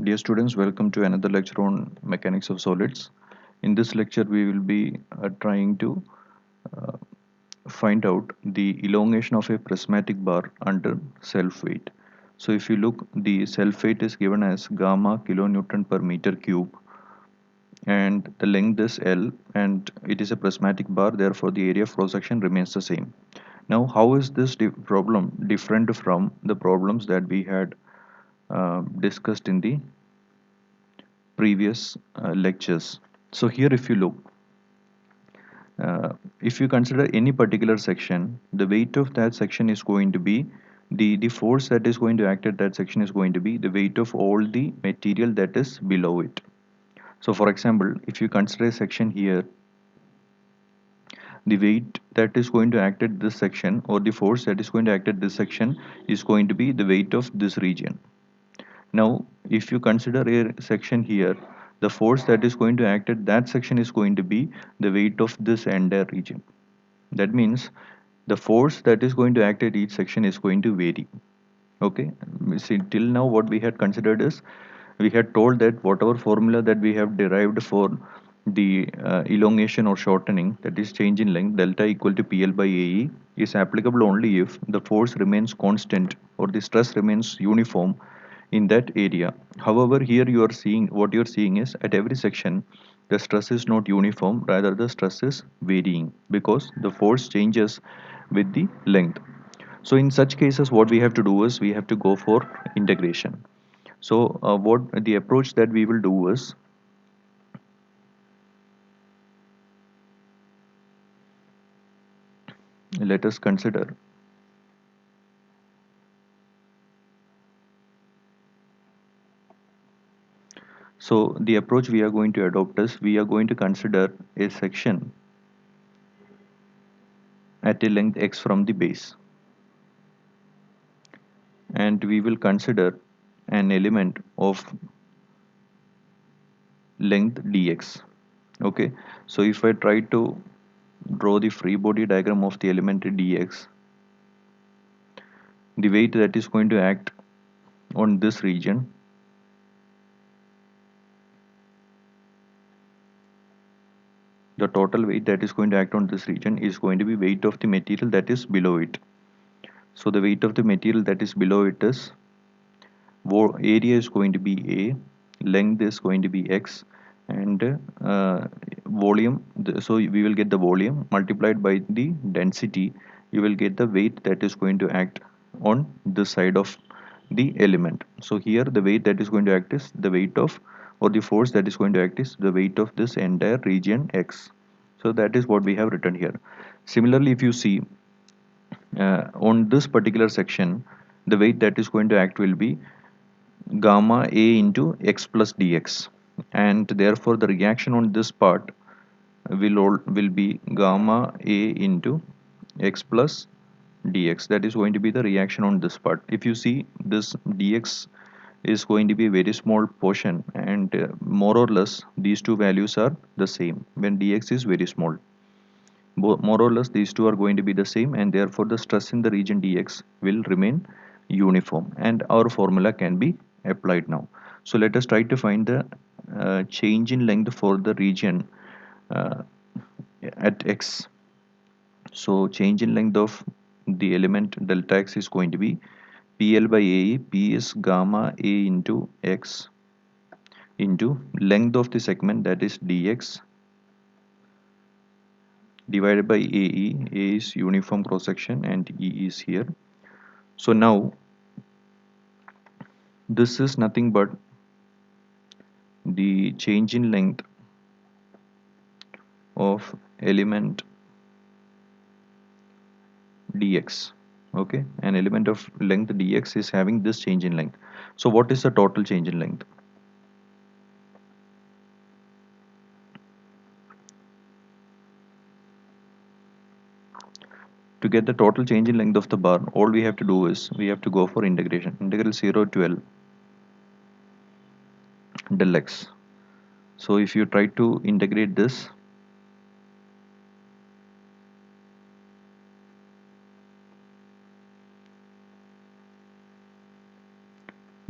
Dear students, welcome to another lecture on mechanics of solids. In this lecture, we will be trying to uh, find out the elongation of a prismatic bar under self-weight. So if you look, the self-weight is given as gamma kilonewton per meter cube, and the length is L, and it is a prismatic bar, therefore the area of cross-section remains the same. Now, how is this problem different from the problems that we had discussed in the previous lectures? So here if you look, if you consider any particular section, the weight of that section is going to be the force that is going to act at that section is going to be the weight of all the material that is below it. So for example, if you consider a section here, the weight that is going to act at this section, or the force that is going to act at this section, is going to be the weight of this region. Now, if you consider a section here, the force that is going to act at that section is going to be the weight of this entire region. That means the force that is going to act at each section is going to vary. Okay, see, till now what we had considered is, we had told that whatever formula that we have derived for the elongation or shortening, that is change in length, delta equal to PL by AE, is applicable only if the force remains constant or the stress remains uniform in that area. However, here you are seeing, what you are seeing is, at every section the stress is not uniform, rather the stress is varying because the force changes with the length. So in such cases, what we have to do is we have to go for integration. So what the approach that we will do is, let us consider. So the approach we are going to adopt is, we are going to consider a section at a length x from the base, and we will consider an element of length dx. Okay, so if I try to draw the free body diagram of the element dx, the weight that is going to act on this region, the total weight that is going to act on this region, is going to be weight of the material that is below it. So the weight of the material that is below it is, area is going to be A, length is going to be x, and volume, so we will get the volume multiplied by the density, you will get the weight that is going to act on this side of the element. So here the weight that is going to act is the weight of, or the force that is going to act is the weight of this entire region x. So that is what we have written here. Similarly, if you see, on this particular section, the weight that is going to act will be gamma A into x plus dx, and therefore the reaction on this part will be gamma A into x plus dx. That is going to be the reaction on this part. If you see, this dx is going to be a very small portion, and more or less these two values are the same when dx is very small. More or less these two are going to be the same, and therefore the stress in the region dx will remain uniform, and our formula can be applied now. So let us try to find the change in length for the region uh, at x. So change in length of the element delta x is going to be PL by AE. P is gamma A into x into length of the segment, that is dx, divided by AE. A is uniform cross section and E is here. So now this is nothing but the change in length of element dx. Okay, an element of length dx is having this change in length. So what is the total change in length? To get the total change in length of the bar, all we have to do is we have to go for integration. Integral 0 to L del x. So if you try to integrate this,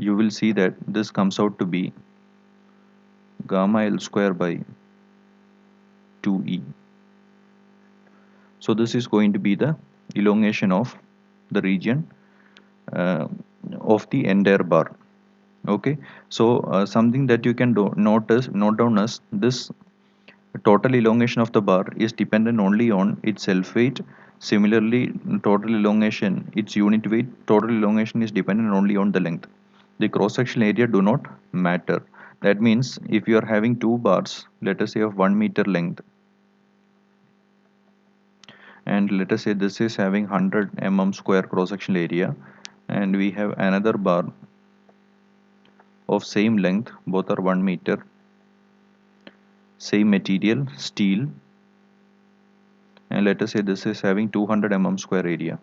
you will see that this comes out to be gamma L square by 2E. So this is going to be the elongation of the region uh, of the entire bar. Okay, so something that you can note down as this total elongation of the bar is dependent only on its self weight. Similarly, total elongation, its unit weight, total elongation is dependent only on the length. The cross-sectional area do not matter. That means if you are having two bars, let us say of 1 meter length, and let us say this is having 100 square cross-sectional area, and we have another bar of same length, both are 1 meter, same material, steel, and let us say this is having 200 square area.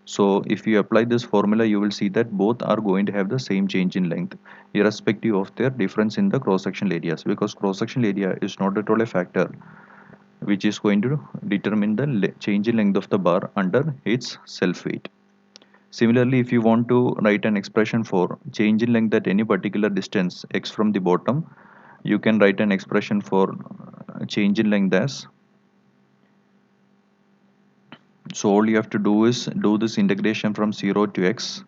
So if you apply this formula, you will see that both are going to have the same change in length, irrespective of their difference in the cross-sectional areas, because cross-sectional area is not at all a factor which is going to determine the change in length of the bar under its self weight. Similarly, if you want to write an expression for change in length at any particular distance x from the bottom, you can write an expression for change in length as, so all you have to do is do this integration from 0 to x.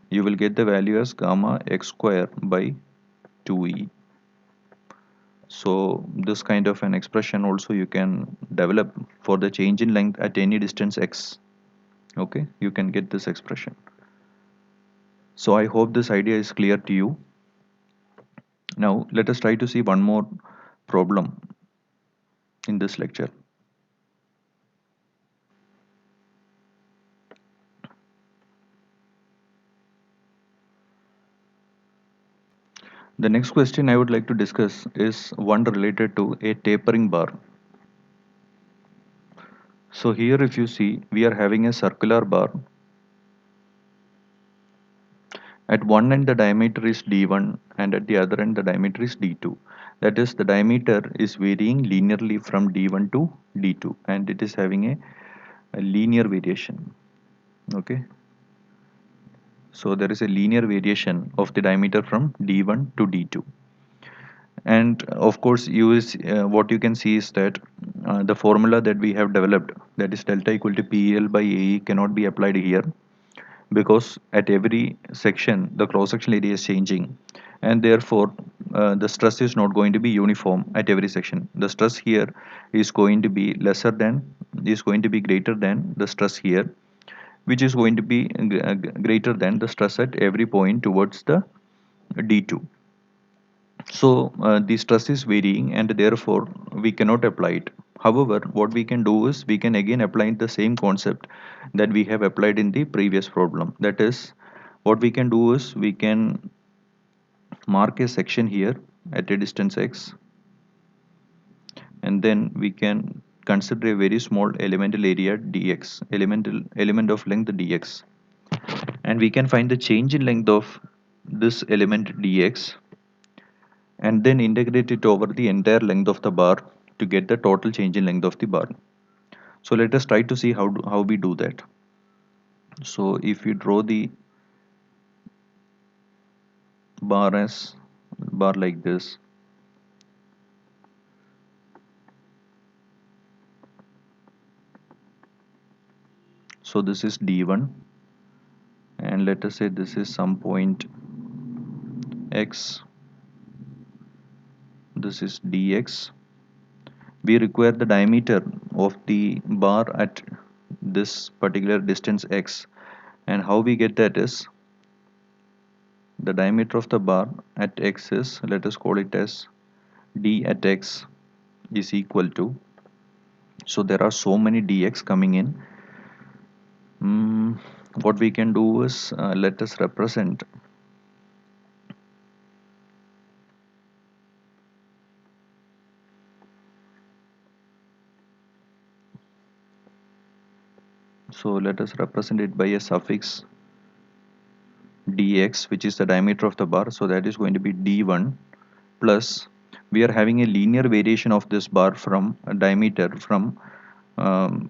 You will get the value as gamma x square by 2e. So this kind of an expression also you can develop for the change in length at any distance x. Okay, you can get this expression. So I hope this idea is clear to you. Now let us try to see one more problem in this lecture. The next question I would like to discuss is one related to a tapering bar. So here if you see, we are having a circular bar. At one end the diameter is d1 and at the other end the diameter is d2. That is, the diameter is varying linearly from d1 to d2 and it is having a linear variation. Okay, so there is a linear variation of the diameter from d1 to d2. And of course what you can see is that the formula that we have developed, that is delta equal to PL by AE, cannot be applied here, because at every section the cross sectional area is changing, and therefore the stress is not going to be uniform at every section. The stress here is going to be greater than the stress here, which is going to be greater than the stress at every point towards the D2. So the stress is varying and therefore we cannot apply it. However, what we can do is we can again apply the same concept that we have applied in the previous problem. That is, what we can do is we can mark a section here at a distance x, and then we can consider a very small elemental area dx, element of length dx, and we can find the change in length of this element dx and then integrate it over the entire length of the bar to get the total change in length of the bar. So let us try to see how we do that. So if you draw the bar like this, so this is d1 and let us say this is some point x, this is dx. We require the diameter of the bar at this particular distance x, and how we get that is the diameter of the bar at x is, let us call it as d at x, is equal to, so there are so many dx coming in. What we can do is let us represent it by a suffix dx, which is the diameter of the bar, so that is going to be d1 plus, we are having a linear variation of this bar from a diameter from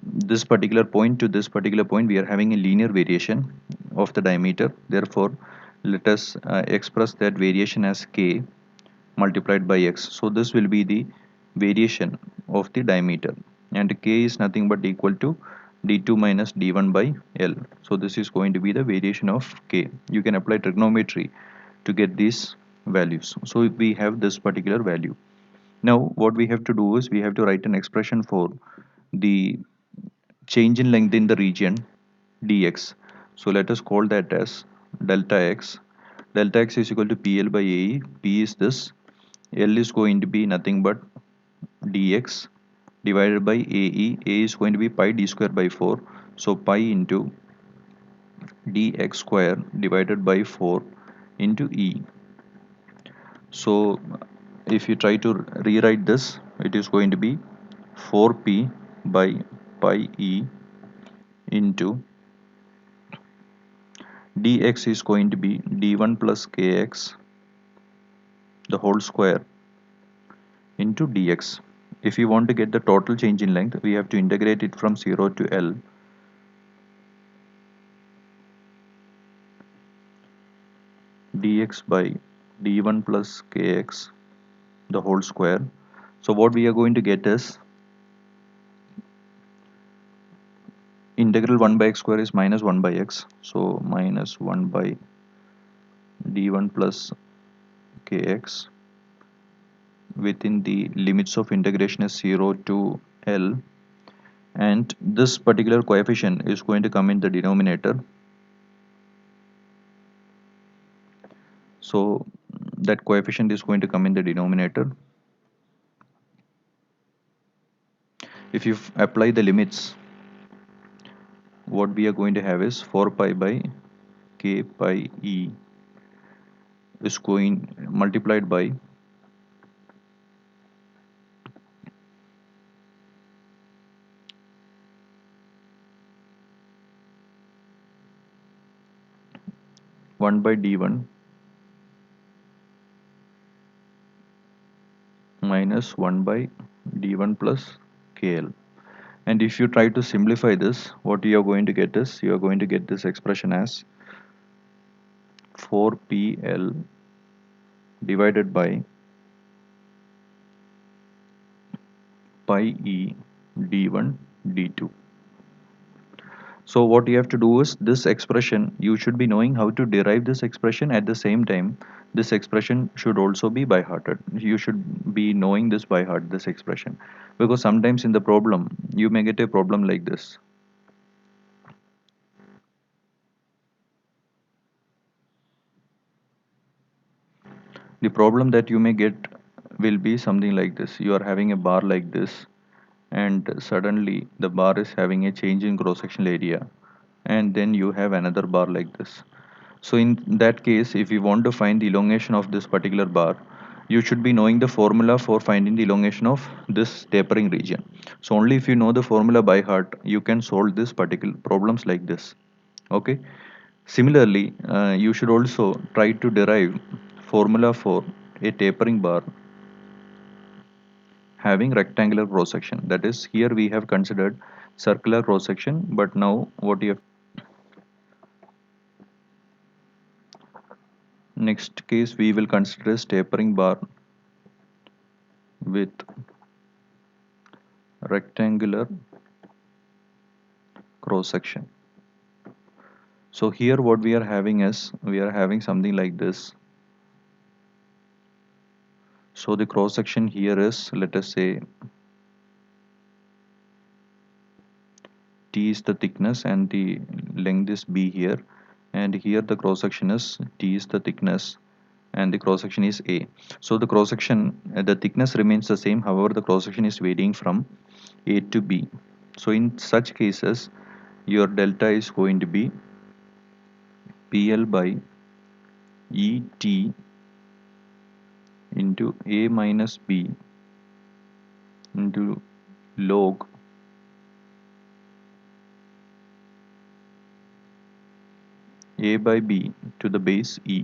this particular point to this particular point. We are having a linear variation of the diameter, therefore let us express that variation as k multiplied by x. So this will be the variation of the diameter, and k is nothing but equal to d2 minus d1 by L. So this is going to be the variation of k. You can apply trigonometry to get these values. So we have this particular value. Now what we have to do is we have to write an expression for the change in length in the region dx. So let us call that as delta x. Delta x is equal to PL by AE. P is this. L is going to be nothing but dx divided by AE. A is going to be pi d square by 4. So pi into dx square divided by 4 into E. So if you try to rewrite this, it is going to be 4p by pi E into dx is going to be d1 plus kx the whole square into dx. If you want to get the total change in length, we have to integrate it from 0 to L. Dx by d1 plus kx the whole square. So what we are going to get is integral 1 by x square is minus 1 by x. So minus 1 by d1 plus kx within the limits of integration is 0 to L, and this particular coefficient is going to come in the denominator. So that coefficient is going to come in the denominator. If you apply the limits, what we are going to have is 4 pi by k pi E is going multiplied by 1 by d1 minus 1 by d1 plus kl. And if you try to simplify this, what you are going to get is you are going to get this expression as 4pl divided by pi e d1 d2. So what you have to do is this expression, you should be knowing how to derive this expression. At the same time, this expression should also be by hearted. You should be knowing this by heart, this expression, because sometimes in the problem you may get a problem like this. The problem that you may get will be something like this. You are having a bar like this, and suddenly the bar is having a change in cross sectional area, and then you have another bar like this. So in that case, if you want to find the elongation of this particular bar, you should be knowing the formula for finding the elongation of this tapering region. So only if you know the formula by heart, you can solve this particular problems like this. Okay. Similarly, you should also try to derive formula for a tapering bar having rectangular cross section. That is, here we have considered circular cross section, but now what you have next case we will consider as tapering bar with rectangular cross section. So here what we are having is we are having something like this. So the cross section here is, let us say, T is the thickness and the length is B here, and here the cross section is T is the thickness and the cross section is A. So the cross section, the thickness remains the same, however the cross section is varying from A to B. So in such cases, your delta is going to be PL by ET into A minus B into log A by B to the base E.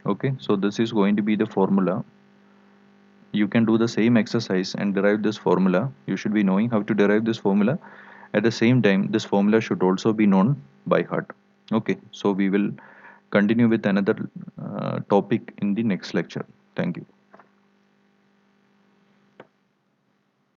Okay, so this is going to be the formula. You can do the same exercise and derive this formula. You should be knowing how to derive this formula. At the same time, this formula should also be known by heart. Okay, so we will continue with another topic in the next lecture. Thank you.